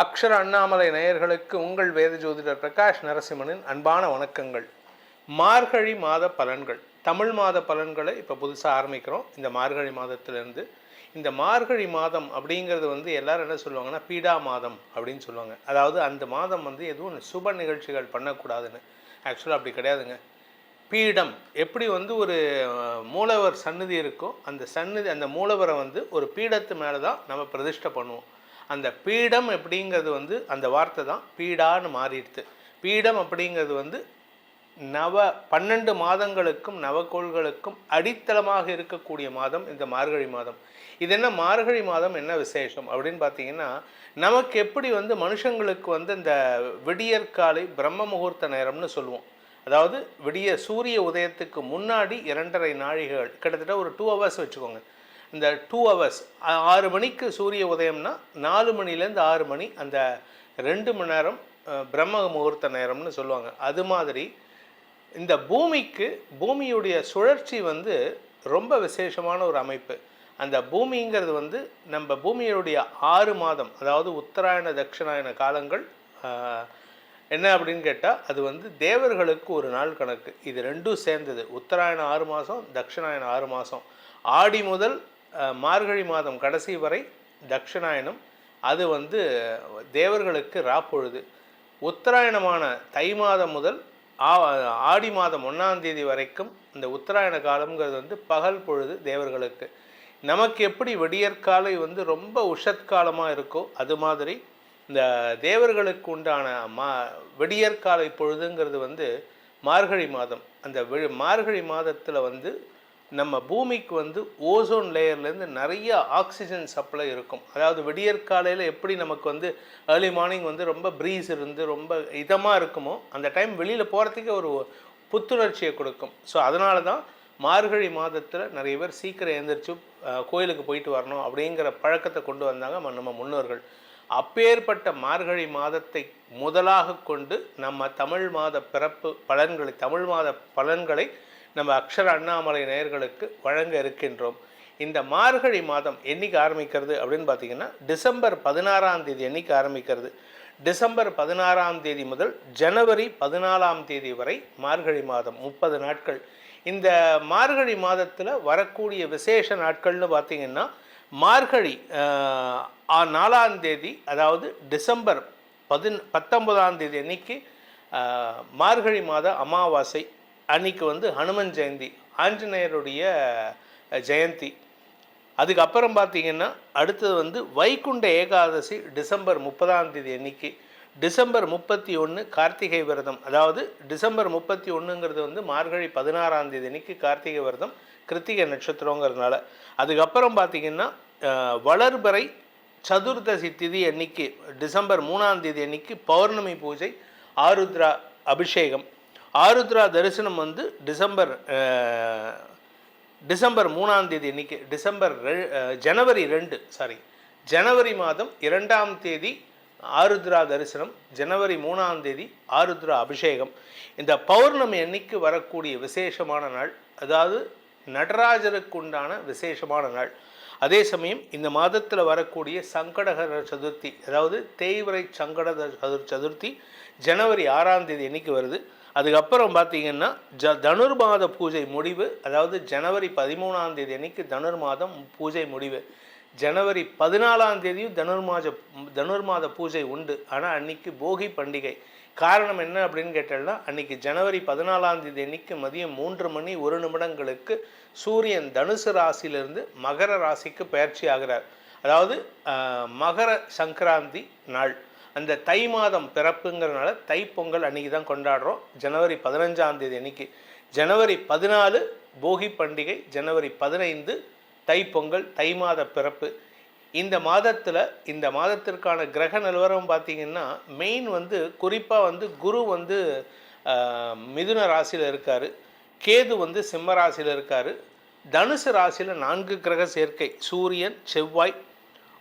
அக்ஷர அண்ணாமலை நேயர்களுக்கு உங்கள் வேத ஜோதிடர் பிரகாஷ் நரசிம்மனின் அன்பான வணக்கங்கள். மார்கழி மாத பலன்கள், தமிழ் மாத பலன்களை இப்போ புதுசாக ஆரம்பிக்கிறோம். இந்த மார்கழி மாதத்திலேருந்து இந்த மார்கழி மாதம் அப்படிங்கிறது எல்லோரும் என்ன சொல்லுவாங்கன்னா பீடா மாதம் அப்படின்னு சொல்லுவாங்க. அதாவது அந்த மாதம் எதுவும் சுப நிகழ்ச்சிகள் பண்ணக்கூடாதுன்னு. ஆக்சுவலாக அப்படி கிடையாதுங்க. பீடம் எப்படி ஒரு மூலவர் சந்நிதி இருக்கோ, அந்த மூலவரை ஒரு பீடத்து மேலே தான் நம்ம பிரதிஷ்டை பண்ணுவோம். அந்த பீடம் அப்படிங்கிறது அந்த வார்த்தை தான் பீடான்னு மாறிடுது. பீடம் அப்படிங்கிறது 12 மாதங்களுக்கும் நவக்கோள்களுக்கும் அடித்தளமாக இருக்கக்கூடிய மாதம் இந்த மார்கழி மாதம். இது என்ன மார்கழி மாதம் என்ன விசேஷம் அப்படின்னு பார்த்தீங்கன்னா, நமக்கு எப்படி மனுஷங்களுக்கு இந்த விடியற்காலை பிரம்ம முகூர்த்த நேரம்னு சொல்லுவோம். அதாவது சூரிய உதயத்துக்கு முன்னாடி 2.5 நாழிகைகள், கிட்டத்தட்ட ஒரு 2 ஹவர்ஸ் வச்சுக்கோங்க. இந்த 2 ஹவர்ஸ் 6 மணிக்கு சூரிய உதயம்னா 4 மணிலேருந்து 6 மணி, அந்த 2 மணி நேரம் பிரம்ம முகூர்த்த நேரம்னு சொல்லுவாங்க. அது மாதிரி இந்த பூமியுடைய சுழற்சி ரொம்ப விசேஷமான ஒரு அமைப்பு. அந்த பூமிங்கிறது நம்ம பூமியுடைய 6 மாதம், அதாவது உத்தராயண தட்சிணாயன காலங்கள் என்ன அப்படின்னு கேட்டால், அது தேவர்களுக்கு ஒரு நாள் கணக்கு. இது ரெண்டும் சேர்ந்தது. உத்தராயணம் 6 மாதம், தட்சிணாயனம் 6 மாதம். ஆடி முதல் மார்கழி மாதம் கடைசி வரை தட்சிணாயனம். அது தேவர்களுக்கு ராப்பொழுது. உத்தராயணமான தை மாதம் முதல் ஆடி மாதம் 1ஆம் தேதி வரைக்கும் இந்த உத்தராயண காலம்ங்கிறது பகல் பொழுது தேவர்களுக்கு. நமக்கு எப்படி விடியற்காலை ரொம்ப உஷத்காலமாக இருக்கோ, அது மாதிரி இந்த தேவர்களுக்கு உண்டான விடியற்காலை பொழுதுங்கிறது மார்கழி மாதம். அந்த மார்கழி மாதத்தில் நம்ம பூமிக்கு ஓசோன் லேயர்லேருந்து நிறைய ஆக்சிஜன் சப்ளை இருக்கும். அதாவது விடியற்காலையில் எப்படி நமக்கு ஏர்லி மார்னிங் ரொம்ப ப்ரீஸ் இருந்து ரொம்ப இதமாக இருக்குமோ, அந்த டைம் வெளியில் போகிறதுக்கே ஒரு புத்துணர்ச்சியை கொடுக்கும். ஸோ அதனால தான் மார்கழி மாதத்தில் நிறைய பேர் சீக்கிரம் எழுந்திரிச்சு கோயிலுக்கு போயிட்டு வரணும் அப்படிங்கிற பழக்கத்தை கொண்டு வந்தாங்க நம்ம முன்னோர்கள். அப்பேற்பட்ட மார்கழி மாதத்தை முதலாக கொண்டு நம்ம தமிழ் மாத பலன்களை நம்ம அக்ஷர அண்ணாமலை நேயர்களுக்கு வழங்க இருக்கின்றோம். இந்த மார்கழி மாதம் என்னைக்கு ஆரம்பிக்கிறது அப்படின்னு பார்த்தீங்கன்னா, டிசம்பர் 16ஆம் தேதி என்னைக்கு ஆரம்பிக்கிறது. டிசம்பர் 16ஆம் தேதி முதல் ஜனவரி 14ஆம் தேதி வரை மார்கழி மாதம் 30 நாட்கள். இந்த மார்கழி மாதத்தில் வரக்கூடிய விசேஷ நாட்கள்னு பார்த்திங்கன்னா, மார்கழி 4ஆம் தேதி, அதாவது டிசம்பர் 19ஆம் தேதி அன்னைக்கு மார்கழி மாத அமாவாசை அன்னைக்கு ஹனுமன் ஜெயந்தி, ஆஞ்சநேயருடைய ஜெயந்தி. அதுக்கப்புறம் பார்த்திங்கன்னா அடுத்தது வைகுண்ட ஏகாதசி டிசம்பர் 30ஆம் தேதி அன்னைக்கு. டிசம்பர் 31 கார்த்திகை விரதம். அதாவது டிசம்பர் 31ங்கிறது மார்கழி 16ஆம் தேதி அன்னைக்கு கார்த்திகை விரதம், கிருத்திகை நட்சத்திரங்கிறதுனால. அதுக்கப்புறம் பார்த்திங்கன்னா வளர்பிறை சதுர்தசி திதி அன்னைக்கு டிசம்பர் 3ஆம் தேதி அன்னைக்கு பௌர்ணமி பூஜை, ஆருத்ரா அபிஷேகம். ஆருத்ரா தரிசனம் டிசம்பர் 3ஆம் தேதி அன்னைக்கு, ஜனவரி மாதம் 2ஆம் தேதி ஆருத்ரா தரிசனம், ஜனவரி 3ஆம் தேதி ஆருத்ரா அபிஷேகம். இந்த பௌர்ணமி அன்னைக்கு வரக்கூடிய விசேஷமான நாள், அதாவது நடராஜருக்கு உண்டான விசேஷமான நாள். அதே சமயம் இந்த மாதத்தில் வரக்கூடிய சங்கடகர சதுர்த்தி, அதாவது தேய்விரை சங்கடகர சதுர்த்தி ஜனவரி 6ஆம் தேதி அன்னைக்கு வருது. அதுக்கப்புறம் பார்த்திங்கன்னா தனுர்மாத பூஜை முடிவு, அதாவது ஜனவரி 13ஆம் தேதி அன்னைக்கு தனுர்மாதம் பூஜை முடிவு. ஜனவரி 14ஆம் தேதியும் தனுர்மாத பூஜை உண்டு. ஆனால் அன்றைக்கி போகி பண்டிகை. காரணம் என்ன அப்படின்னு கேட்டோம்னா, அன்றைக்கி ஜனவரி 14ஆம் தேதி அன்றைக்கி மதியம் 3 மணி 1 நிமிடங்களுக்கு சூரியன் தனுசு ராசியிலிருந்து மகர ராசிக்கு பயிற்சி ஆகிறார். அதாவது மகர சங்கராந்தி நாள். அந்த தை மாதம் பிறப்புங்கிறதுனால தைப்பொங்கல் அன்றைக்கி தான் கொண்டாடுறோம், ஜனவரி 15ஆம் தேதி அன்றைக்கி. ஜனவரி 14 போகி பண்டிகை, ஜனவரி 15 தைப்பொங்கல், தை மாத பிறப்பு. இந்த மாதத்திற்கான கிரக நிலவரம் பார்த்திங்கன்னா, மெயின் குறிப்பாக குரு மிதுன ராசியில் இருக்கார், கேது சிம்ம ராசியில் இருக்கார். தனுசு ராசியில் 4 கிரக சேர்க்கை, சூரியன், செவ்வாய்,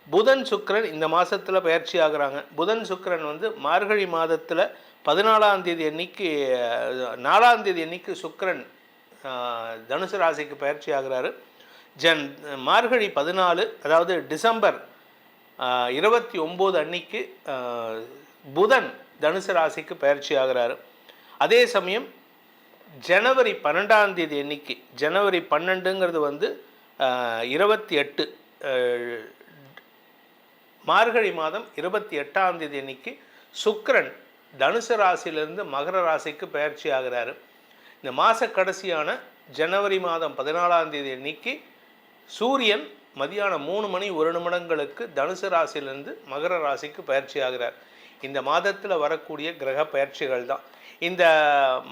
புதன், சுக்கிரன் இந்த மாதத்தில் பயிற்சி ஆகுறாங்க. புதன் சுக்கிரன் மார்கழி மாதத்தில் 14ஆம் தேதி அன்னைக்கு 4ஆம் தேதி அன்னைக்கு சுக்கிரன் தனுசு ராசிக்கு பயிற்சி ஆகிறாரு. மார்கழி 14, அதாவது டிசம்பர் 29 அன்னைக்கு புதன் தனுசு ராசிக்கு பயிற்சி ஆகிறாரு. அதே சமயம் ஜனவரி 12ஆம் தேதி அன்னைக்கு, ஜனவரி 12ங்கிறது வந்து 28 மார்கழி மாதம் 28ஆம் தேதி அன்னைக்கு சுக்கிரன் தனுசு ராசியிலிருந்து மகர ராசிக்கு பயிற்சி ஆகிறாரு. இந்த மாத கடைசியான ஜனவரி மாதம் 14ஆம் தேதி அன்னைக்கு சூரியன் மதியானம் 3 மணி 1 நிமிடங்களுக்கு தனுசு ராசியிலிருந்து மகர ராசிக்கு பயிற்சி ஆகிறார். இந்த மாதத்தில் வரக்கூடிய கிரக பயிற்சிகள் தான். இந்த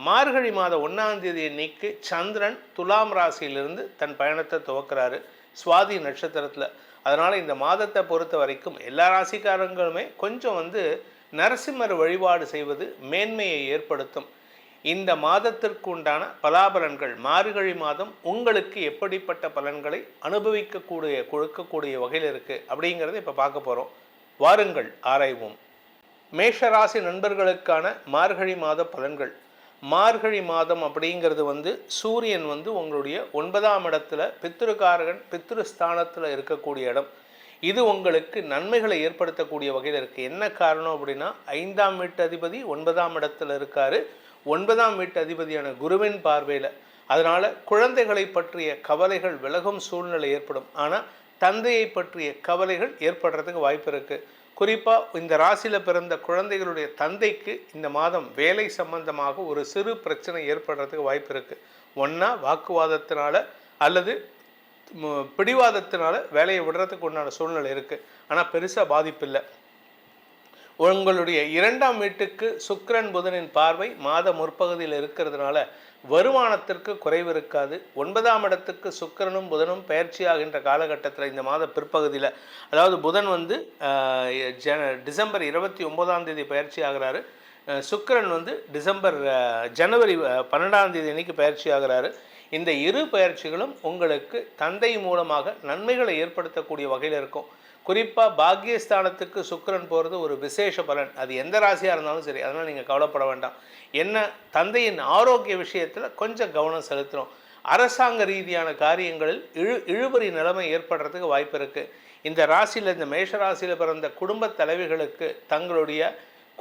மார்கழி மாதம் 1ஆம் தேதி அன்னைக்கு சந்திரன் துலாம் ராசியிலிருந்து தன் பயணத்தை துவக்கிறாரு சுவாதி நட்சத்திரத்தில். அதனால் இந்த மாதத்தை பொறுத்த வரைக்கும் எல்லா ராசிக்காரங்களுமே கொஞ்சம் வந்து நரசிம்மர் வழிபாடு செய்வது மேன்மையை ஏற்படுத்தும். இந்த மாதத்திற்கு உண்டான பலாபலன்கள், மார்கழி மாதம் உங்களுக்கு எப்படிப்பட்ட பலன்களை கொடுக்கக்கூடிய வகையில் இருக்குது அப்படிங்கிறத இப்போ பார்க்க போகிறோம். வாருங்கள் ஆராய்வோம். மேஷராசி நண்பர்களுக்கான மார்கழி மாத பலன்கள். மார்கழி மாதம் அப்படிங்கிறது வந்து சூரியன் வந்து உங்களுடைய 9ஆம் இடத்துல பித்ருகாரகன் பித்ருஸ்தானத்தில் இருக்கக்கூடிய இடம். இது உங்களுக்கு நன்மைகளை ஏற்படுத்தக்கூடிய வகையில் இருக்குது. என்ன காரணம் அப்படின்னா 5ஆம் வீட்டு அதிபதி 9ஆம் இடத்துல இருக்கார். 9ஆம் வீட்டு அதிபதியான குருவின் பார்வையில். அதனால் குழந்தைகளை பற்றிய கவலைகள் விலகும் சூழ்நிலை ஏற்படும். ஆனால் தந்தையை பற்றிய கவலைகள் ஏற்படுறதுக்கு வாய்ப்பு இருக்குது. குறிப்பாக இந்த ராசியில் பிறந்த குழந்தைகளுடைய தந்தைக்கு இந்த மாதம் வேலை சம்பந்தமாக ஒரு சிறு பிரச்சனை ஏற்படுறதுக்கு வாய்ப்பு இருக்குது. ஒன்றா வாக்குவாதத்தினால அல்லது பிடிவாதத்தினால வேலையை விடுறதுக்கு உண்டான சூழ்நிலை இருக்குது. ஆனால் பெருசாக பாதிப்பு இல்லை. உங்களுடைய 2ஆம் வீட்டுக்கு சுக்கிரன் புதனின் பார்வை மாத முற்பகுதியில் இருக்கிறதுனால வருமானத்திற்கு குறைவு இருக்காது. 9ஆம் இடத்துக்கு சுக்கிரனும் புதனும் பயிற்சியாகின்ற காலகட்டத்தில் இந்த மாத பிற்பகுதியில், அதாவது புதன் வந்து டிசம்பர் 29ஆம் தேதி பயிற்சி ஆகிறாரு. சுக்கிரன் வந்து ஜனவரி 12ஆம் தேதி அன்னைக்கு பயிற்சி ஆகிறாரு. இந்த இரு பயிற்சிகளும் உங்களுக்கு தந்தை மூலமாக நன்மைகளை ஏற்படுத்தக்கூடிய வகையில் இருக்கும். குறிப்பாக பாக்கியஸ்தானத்துக்கு சுக்கிரன் போகிறது ஒரு விசேஷ பலன். அது எந்த ராசியாக இருந்தாலும் சரி, அதனால் நீங்கள் கவலைப்பட வேண்டாம். என்ன, தந்தையின் ஆரோக்கிய விஷயத்தில் கொஞ்சம் கவனம் செலுத்தணும். அரசாங்க ரீதியான காரியங்களில் இழுபறி நிலைமை ஏற்படுறதுக்கு வாய்ப்பு இருக்குது. இந்த ராசியில், இந்த மேஷ ராசியில் பிறந்த குடும்ப தலைவிகளுக்கு தங்களுடைய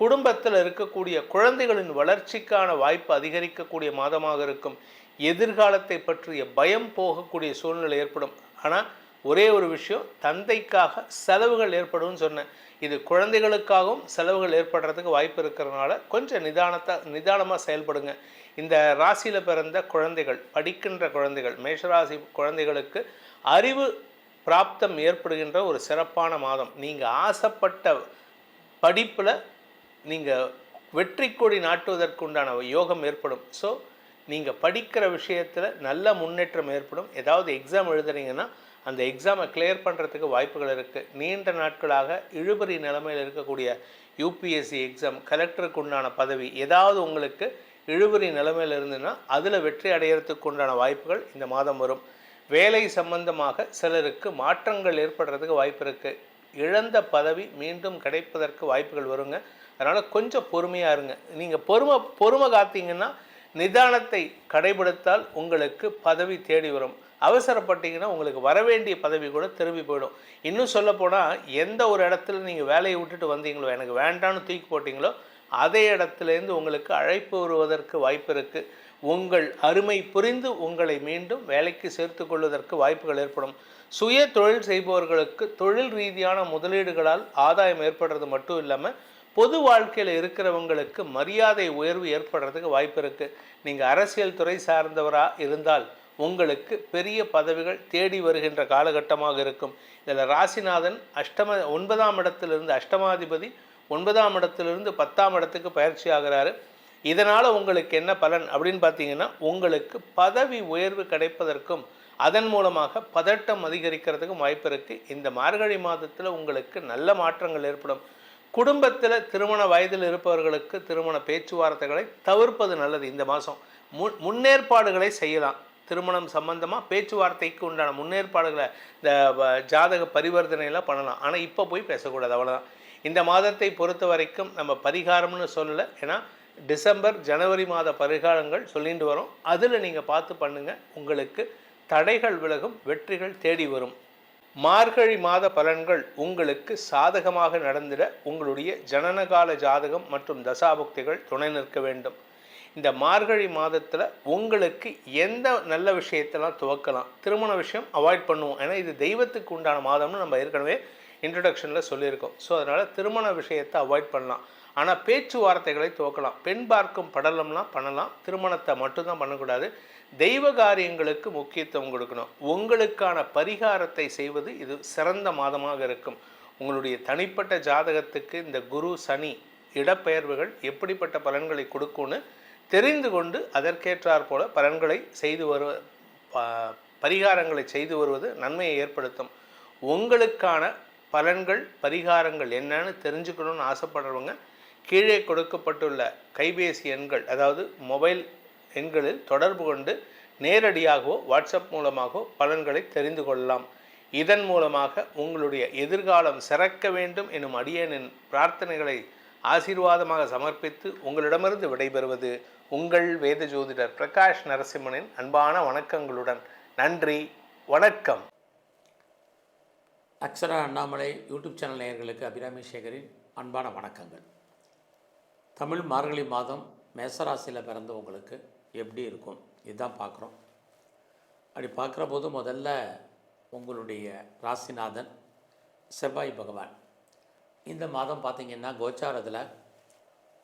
குடும்பத்தில் இருக்கக்கூடிய குழந்தைகளின் வளர்ச்சிக்கான வாய்ப்பு அதிகரிக்கக்கூடிய மாதமாக இருக்கும். எதிர்காலத்தை பற்றிய பயம் போகக்கூடிய சூழ்நிலை ஏற்படும். ஆனால் ஒரே ஒரு விஷயம், தந்தைக்காக செலவுகள் ஏற்படும் சொன்னேன். இது குழந்தைகளுக்காகவும் செலவுகள் ஏற்படுறதுக்கு வாய்ப்பு இருக்கிறதுனால கொஞ்சம் நிதானமாக செயல்படுங்க. இந்த ராசியில் பிறந்த குழந்தைகள், படிக்கின்ற குழந்தைகள், மேஷராசி குழந்தைகளுக்கு அறிவு பிராப்தம் ஏற்படுகின்ற ஒரு சிறப்பான மாதம். நீங்கள் ஆசைப்பட்ட படிப்பில் நீங்கள் வெற்றி கொடி நாட்டுவதற்குண்டான யோகம் ஏற்படும். ஸோ நீங்கள் படிக்கிற விஷயத்தில் நல்ல முன்னேற்றம் ஏற்படும். ஏதாவது எக்ஸாம் எழுதுறீங்கன்னா அந்த எக்ஸாமை கிளியர் பண்ணுறதுக்கு வாய்ப்புகள் இருக்குது. நீண்ட நாட்களாக இழுபறி நிலைமையில் இருக்கக்கூடிய யூபிஎஸ்சி எக்ஸாம், கலெக்டருக்கு உண்டான பதவி, ஏதாவது உங்களுக்கு இழுபறி நிலைமையில் இருந்துன்னா அதில் வெற்றி அடையிறதுக்கு உண்டான வாய்ப்புகள் இந்த மாதம் வரும். வேலை சம்பந்தமாக சிலருக்கு மாற்றங்கள் ஏற்படுறதுக்கு வாய்ப்பு இருக்குது. இழந்த பதவி மீண்டும் கிடைப்பதற்கு வாய்ப்புகள் வருங்க. அதனால் கொஞ்சம் பொறுமையாக இருங்க. நீங்கள் பொறுமை காத்தீங்கன்னா, நிதானத்தை கடைபிடித்தால் உங்களுக்கு பதவி தேடி வரும். அவசரப்பட்டீங்கன்னா உங்களுக்கு வரவேண்டிய பதவி கூட திரும்பி போயிடும். இன்னும் சொல்லப்போனால், எந்த ஒரு இடத்துல நீங்கள் வேலையை விட்டுட்டு வந்தீங்களோ, எனக்கு வேண்டான்னு தூக்கி போட்டிங்களோ, அதே இடத்துலேருந்து உங்களுக்கு அழைப்பு வருவதற்கு வாய்ப்பு இருக்குது. உங்கள் அருமை புரிந்து உங்களை மீண்டும் வேலைக்கு சேர்த்து கொள்வதற்கு வாய்ப்புகள் ஏற்படும். சுய தொழில் செய்பவர்களுக்கு தொழில் ரீதியான முதலீடுகளால் ஆதாயம் ஏற்படுறது மட்டும் இல்லாமல் பொது வாழ்க்கையில் இருக்கிறவங்களுக்கு மரியாதை உயர்வு ஏற்படுறதுக்கு வாய்ப்பு இருக்குது. நீங்கள் அரசியல் துறை சார்ந்தவராக இருந்தால் உங்களுக்கு பெரிய பதவிகள் தேடி வருகின்ற காலகட்டமாக இருக்கும். இதில் ராசிநாதன் 9ஆம் இடத்திலிருந்து அஷ்டமாதிபதி 9ஆம் இடத்திலிருந்து 10ஆம் இடத்துக்கு பயிற்சி ஆகிறாரு. இதனால் உங்களுக்கு என்ன பலன் அப்படின்னு பார்த்தீங்கன்னா, உங்களுக்கு பதவி உயர்வு கிடைப்பதற்கும் அதன் மூலமாக பதட்டம் அதிகரிக்கிறதுக்கும் வாய்ப்பு இருக்குது. இந்த மார்கழி மாதத்தில் உங்களுக்கு நல்ல மாற்றங்கள் ஏற்படும். குடும்பத்தில் திருமண வயதில் இருப்பவர்களுக்கு திருமண பேச்சுவார்த்தைகளை தவிர்ப்பது நல்லது. இந்த மாதம் முன்னேற்பாடுகளை செய்யலாம். திருமணம் சம்பந்தமாக பேச்சுவார்த்தைக்கு உண்டான முன்னேற்பாடுகளை இந்த ஜாதக பரிவர்த்தனையெல்லாம் பண்ணலாம். ஆனால் இப்போ போய் பேசக்கூடாது, அவ்வளோதான். இந்த மாதத்தை பொறுத்த வரைக்கும் நம்ம பரிகாரம்னு சொல்லலை. ஏன்னா டிசம்பர் ஜனவரி மாத பரிகாரங்கள் சொல்லிட்டு வரோம். அதில் நீங்கள் பார்த்து பண்ணுங்கள். உங்களுக்கு தடைகள் விலகும், வெற்றிகள் தேடி வரும். மார்கழி மாத பலன்கள் உங்களுக்கு சாதகமாக நடந்திட உங்களுடைய ஜனனகால ஜாதகம் மற்றும் தசாபுக்திகள் துணை நிற்க வேண்டும். இந்த மார்கழி மாதத்தில் உங்களுக்கு எந்த நல்ல விஷயத்தெல்லாம் துவக்கலாம். திருமண விஷயம் அவாய்ட் பண்ணுவோம், ஏன்னா இது தெய்வத்துக்கு உண்டான மாதம்னு நம்ம ஏற்கனவே இன்ட்ரடக்ஷனில் சொல்லியிருக்கோம். ஸோ அதனால் திருமண விஷயத்தை அவாய்ட் பண்ணலாம். ஆனால் பேச்சுவார்த்தைகளை துவக்கலாம். பெண் பார்க்கும் படலம்லாம் பண்ணலாம், திருமணத்தை மட்டும்தான் பண்ணக்கூடாது. தெய்வ காரியங்களுக்கு முக்கியத்துவம் கொடுக்கணும். உங்களுக்கான பரிகாரத்தை செய்வது இது சிறந்த மாதமாக இருக்கும். உங்களுடைய தனிப்பட்ட ஜாதகத்துக்கு இந்த குரு சனி இடப்பெயர்வுகள் எப்படிப்பட்ட பலன்களை கொடுக்கும்னு தெரிந்து கொண்டு அதற்கேற்றாற் போல பலன்களை செய்து பரிகாரங்களை செய்து வருவது நன்மையை ஏற்படுத்தும். உங்களுக்கான பலன்கள் பரிகாரங்கள் என்னன்னு தெரிஞ்சுக்கணும்னு ஆசைப்படுறவங்க கீழே கொடுக்கப்பட்டுள்ள கைபேசி எண்கள், அதாவது மொபைல் எண்களில் தொடர்பு கொண்டு நேரடியாகவோ வாட்ஸ்அப் மூலமாகவோ பலன்களை தெரிந்து கொள்ளலாம். இதன் மூலமாக உங்களுடைய எதிர்காலம் சிறக்க வேண்டும் எனும் அடியேனின் பிரார்த்தனைகளை ஆசீர்வாதமாக சமர்ப்பித்து உங்களிடமிருந்து விடைபெறுவது உங்கள் வேத ஜோதிடர் பிரகாஷ் நரசிம்மனின் அன்பான வணக்கங்களுடன். நன்றி, வணக்கம். அக்ஷரா அண்ணாமலை யூடியூப் சேனல் நேயர்களுக்கு அபிராமி சேகரின் அன்பான வணக்கங்கள். தமிழ் மார்கழி மாதம் மேசராசியில் பிறந்தவங்களுக்கு எப்படி இருக்கும் இதுதான் பார்க்குறோம். அப்படி பார்க்குற போது முதல்ல உங்களுடைய ராசிநாதன் செவ்வாய் பகவான் இந்த மாதம் பார்த்திங்கன்னா கோச்சாரத்தில்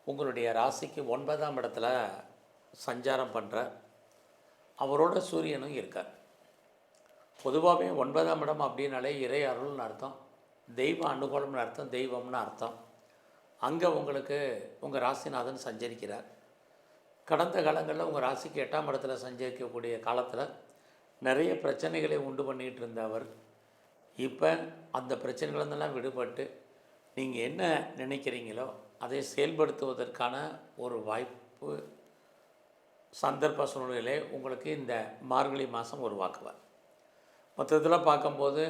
உங்களுடைய ராசிக்கு 9ஆம் இடத்துல சஞ்சாரம் பண்ணுற அவரோட சூரியனும் இருக்கார். பொதுவாகவே 9ஆம் இடம் அப்படின்னாலே இறை அருள்னு அர்த்தம், தெய்வ அனுகூலம்னு அர்த்தம், தெய்வம்னு அர்த்தம். அங்கே உங்களுக்கு உங்கள் ராசிநாதன் சஞ்சரிக்கிறார். கடந்த காலங்களில் உங்கள் ராசிக்கு 8ஆம் இடத்துல சஞ்சரிக்கக்கூடிய காலத்தில் நிறைய பிரச்சனைகளை உண்டு பண்ணிகிட்டு இருந்த அவர் இப்போ அந்த பிரச்சனைகளெல்லாம் விடுபட்டு நீங்கள் என்ன நினைக்கிறீங்களோ அதை செயல்படுத்துவதற்கான ஒரு வாய்ப்பு சந்தர்ப்ப சூழ்நிலை உங்களுக்கு இந்த மார்கழி மாதம் உருவாக்குவார். மொத்தத்தில் பார்க்கும்போது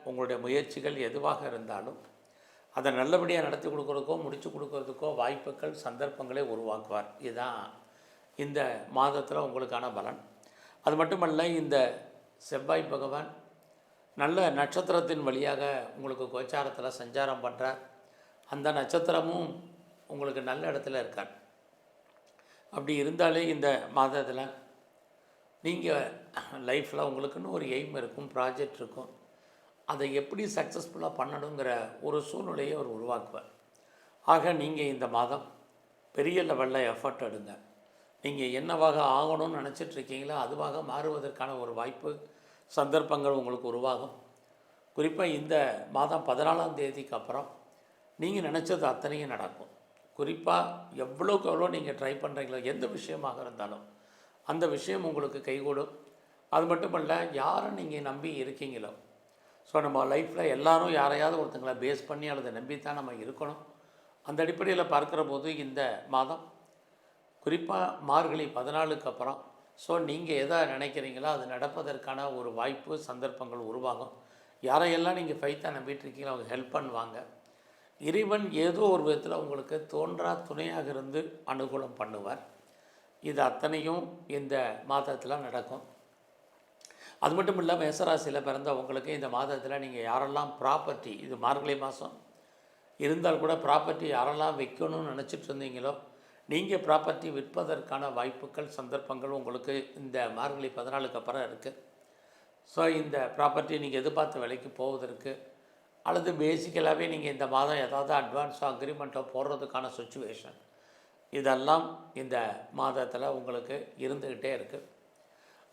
உங்களுடைய முயற்சிகள் எதுவாக இருந்தாலும் அதை நல்லபடியாக நடத்தி கொடுக்குறதுக்கோ முடித்து கொடுக்கறதுக்கோ வாய்ப்புகள் சந்தர்ப்பங்களை உருவாக்குவார். இதுதான் இந்த மாதத்தில் உங்களுக்கான பலன். அது மட்டுமல்ல, இந்த செவ்வாய் பகவான் நல்ல நட்சத்திரத்தின் வழியாக உங்களுக்கு கோச்சாரத்தில் சஞ்சாரம் பண்ணுறார். அந்த நட்சத்திரமும் உங்களுக்கு நல்ல இடத்துல இருக்கார். அப்படி இருந்தாலே இந்த மாதத்தில் நீங்கள் லைஃப்பில் உங்களுக்குன்னு ஒரு எய்ம் இருக்கும், ப்ராஜெக்ட் இருக்கும். அதை எப்படி சக்ஸஸ்ஃபுல்லாக பண்ணணுங்கிற ஒரு சூழ்நிலையை அவர் உருவாக்குவார். ஆக நீங்கள் இந்த மாதம் பெரிய லெவலில் எஃபர்ட் எடுங்க. நீங்கள் என்னவாக ஆகணும்னு நினச்சிட்ருக்கீங்களோ அதுவாக மாறுவதற்கான ஒரு வாய்ப்பு சந்தர்ப்பங்கள் உங்களுக்கு உருவாகும். குறிப்பாக இந்த மாதம் 14ஆம் தேதிக்கு அப்புறம் நீங்கள் நினச்சது அத்தனையும் நடக்கும். குறிப்பாக எவ்வளோக்கு எவ்வளோ நீங்கள் ட்ரை பண்ணுறீங்களோ எந்த விஷயமாக இருந்தாலும் அந்த விஷயம் உங்களுக்கு கைகூடும். அது மட்டுமல்ல, யாரை நீங்கள் நம்பி இருக்கீங்களோ, ஸோ நம்ம லைஃப்பில் எல்லோரும் யாரையாவது ஒருத்தங்களை பேஸ் பண்ணி அல்லது நம்பித்தான் நம்ம இருக்கணும். அந்த அடிப்படையில் பார்க்குற போது இந்த மாதம் குறிப்பாக மார்கழி 14க்கு அப்புறம் நீங்கள் எதை நினைக்கிறீங்களோ அது நடப்பதற்கான ஒரு வாய்ப்பு சந்தர்ப்பங்கள் உருவாகும். யாரையெல்லாம் நீங்கள் ஃபைத்தாக நம்பிட்டுருக்கீங்களோ அவங்க ஹெல்ப் பண்ணுவாங்க. இறைவன் ஏதோ ஒரு விதத்தில் உங்களுக்கு தோன்றா துணையாக இருந்து அனுகூலம் பண்ணுவார். இது அத்தனையும் இந்த மாதத்தில் நடக்கும். அது மட்டும் இல்லாமல் மேசராசியில் பிறந்தவங்களுக்கு இந்த மாதத்தில் நீங்கள் யாரெல்லாம் ப்ராப்பர்ட்டி, இது மார்கழி மாதம் இருந்தால் கூட ப்ராப்பர்ட்டி யாரெல்லாம் வைக்கணும்னு நினச்சிட்டு இருந்தீங்களோ நீங்கள் ப்ராப்பர்ட்டி விற்பதற்கான வாய்ப்புகள் சந்தர்ப்பங்கள் உங்களுக்கு இந்த மார்கழி 14க்கு அப்புறம் இருக்குது. ஸோ இந்த ப்ராப்பர்ட்டி நீங்கள் எதிர்பார்த்த விலைக்கு போவதற்கு அல்லது பேசிக்கலாகவே நீங்கள் இந்த மாதம் ஏதாவது அட்வான்ஸோ அக்ரிமெண்ட்டோ போடுறதுக்கான சுச்சுவேஷன் இதெல்லாம் இந்த மாதத்தில் உங்களுக்கு இருந்துக்கிட்டே இருக்குது.